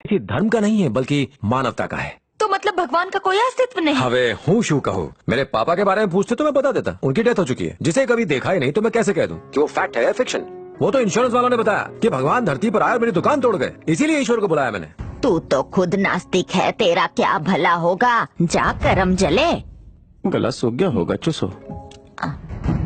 किसी धर्म का नहीं है बल्कि मानवता का है। तो मतलब भगवान का कोई अस्तित्व नहीं? हवे हूँ शू कहूँ। मेरे पापा के बारे में पूछते तो मैं बता देता, उनकी डेथ हो चुकी है। जिसे कभी देखा ही नहीं तो मैं कैसे कह दूं कि वो फैक्ट है या फिक्शन। वो तो इंश्योरेंस वालों ने बताया कि भगवान धरती पर आए और मेरी दुकान तोड़ गए, इसीलिए ईश्वर को बुलाया मैंने। तू तो खुद नास्तिक है, तेरा क्या भला होगा? जा करम जले। गला सूख गया होगा, चुसो।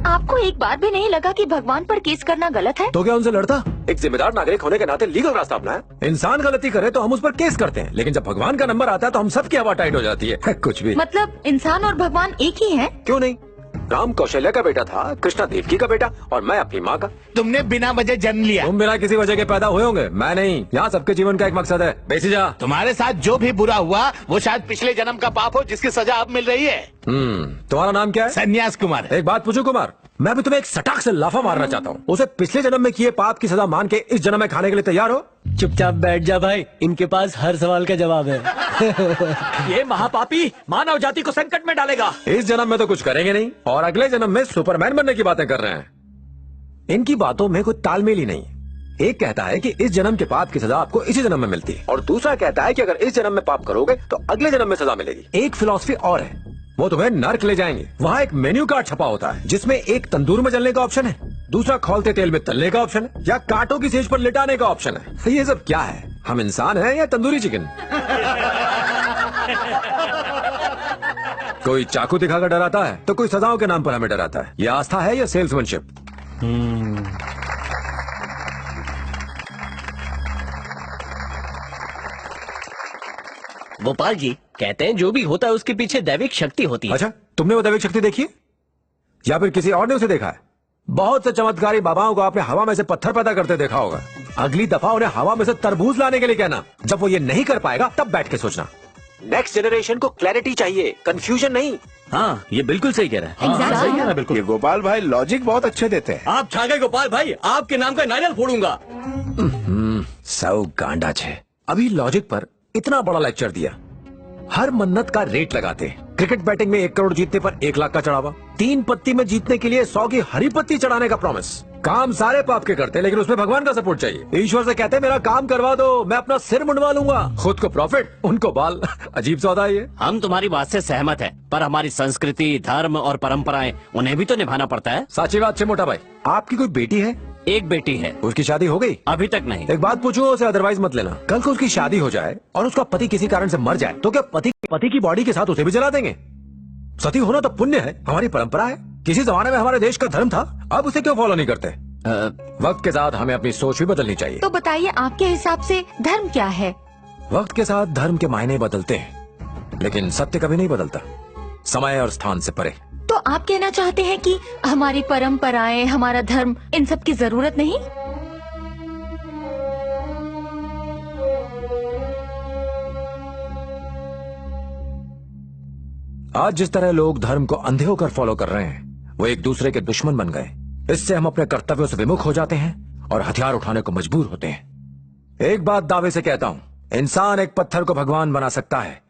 आपको एक बार भी नहीं लगा कि भगवान पर केस करना गलत है? तो क्या उनसे लड़ता? एक जिम्मेदार नागरिक होने के नाते लीगल रास्ता अपनाया। इंसान गलती करे तो हम उस पर केस करते हैं, लेकिन जब भगवान का नंबर आता है तो हम सबकी हवा टाइट हो जाती है। कुछ भी मतलब इंसान और भगवान एक ही हैं? क्यों नहीं? राम कौशल्या का बेटा था, कृष्णा देवकी का बेटा, और मैं अपनी माँ का। तुमने बिना वजह जन्म लिया। तुम बिना किसी वजह के पैदा हुए होंगे, मैं नहीं। यहाँ सबके जीवन का एक मकसद है। बेसी जा। तुम्हारे साथ जो भी बुरा हुआ वो शायद पिछले जन्म का पाप हो जिसकी सजा अब मिल रही है। तुम्हारा नाम क्या है? संन्यास कुमार। एक बात पूछूं कुमार, मैं भी तुम्हें एक सटाक से लाफा मारना चाहता हूँ। उसे पिछले जन्म में किए पाप की सजा मान के इस जन्म में खाने के लिए तैयार हो? चुपचाप बैठ जा भाई, इनके पास हर सवाल का जवाब है। ये महापापी मानव जाति को संकट में डालेगा। इस जन्म में तो कुछ करेंगे नहीं और अगले जन्म में सुपरमैन बनने की बातें कर रहे हैं। इनकी बातों में कोई तालमेल ही नहीं। एक कहता है कि इस जन्म के पाप की सजा आपको इसी जन्म में मिलती है, और दूसरा कहता है कि अगर इस जन्म में पाप करोगे तो अगले जन्म में सजा मिलेगी। एक फिलॉसफी और है, वो तुम्हें नर्क ले जाएंगे। वहाँ एक मेन्यू कार्ड छपा होता है जिसमें एक तंदूर में जलने का ऑप्शन है, दूसरा खौलते तेल में तलने का ऑप्शन है, या कांटों की सेज पर लिटाने का ऑप्शन है। ये सब क्या है? हम इंसान हैं या तंदूरी चिकन? कोई चाकू दिखाकर डराता है तो कोई सजाओं के नाम पर हमें डराता है। ये आस्था है या सेल्समैनशिप? गोपाल जी कहते हैं जो भी होता है उसके पीछे दैविक शक्ति होती है। अच्छा, तुमने वो दैविक शक्ति देखी है या फिर किसी और ने उसे देखा है? बहुत से चमत्कारी बाबाओं को आपने हवा में से पत्थर पैदा करते देखा होगा। अगली दफा उन्हें हवा में से तरबूज लाने के लिए कहना। जब वो ये नहीं कर पाएगा तब बैठ के सोचना। नेक्स्ट जनरेशन को क्लैरिटी चाहिए, कंफ्यूजन नहीं। हाँ, ये बिल्कुल सही कह रहा है। Exactly. सही है ना, बिल्कुल। ये गोपाल भाई लॉजिक बहुत अच्छे देते हैं। आप छा गए गोपाल भाई, आपके नाम का नारियल फोड़ूंगा। सौ गांडा छे। अभी लॉजिक पर इतना बड़ा लेक्चर दिया, हर मन्नत का रेट लगाते। क्रिकेट बैटिंग में 1 करोड़ जीतने पर 1 लाख का चढ़ावा, 3 पत्ती में जीतने के लिए 100 की हरी पत्ती चढ़ाने का प्रॉमिस। काम सारे पाप के करते लेकिन उसमें भगवान का सपोर्ट चाहिए। ईश्वर से कहते मेरा काम करवा दो, मैं अपना सिर मुंडवा लूंगा। खुद को प्रॉफिट, उनको बाल। अजीब सौदा है ये। हम तुम्हारी बात से सहमत हैं, पर हमारी संस्कृति, धर्म और परंपराएं उन्हें भी तो निभाना पड़ता है। साची बात छे मोटा भाई। आपकी कोई बेटी है? एक बेटी है। उसकी शादी हो गई? अभी तक नहीं। एक बात पूछूं उसे, अदरवाइज मत लेना। कल को उसकी शादी हो जाए और उसका पति किसी कारण से मर जाए तो क्या पति की बॉडी के साथ उसे भी जला देंगे? सती होना तो पुण्य है, हमारी परंपरा है। किसी जमाने में हमारे देश का धर्म था, अब उसे क्यों फॉलो नहीं करते? वक्त के साथ हमें अपनी सोच भी बदलनी चाहिए। तो बताइए आपके हिसाब से धर्म क्या है? वक्त के साथ धर्म के मायने बदलते हैं, लेकिन सत्य कभी नहीं बदलता, समय और स्थान से परे। तो आप कहना चाहते हैं कि हमारी परंपराएं, हमारा धर्म, इन सब की जरूरत नहीं? आज जिस तरह लोग धर्म को अंधे होकर फॉलो कर रहे हैं, वो एक दूसरे के दुश्मन बन गए। इससे हम अपने कर्तव्यों से विमुख हो जाते हैं और हथियार उठाने को मजबूर होते हैं। एक बात दावे से कहता हूं, इंसान एक पत्थर को भगवान बना सकता है,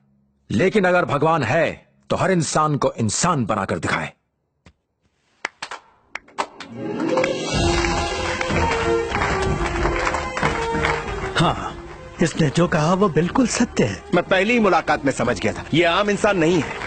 लेकिन अगर भगवान है तो हर इंसान को इंसान बनाकर दिखाए। हाँ, इसने जो कहा वो बिल्कुल सत्य है। मैं पहली ही मुलाकात में समझ गया था, ये आम इंसान नहीं है।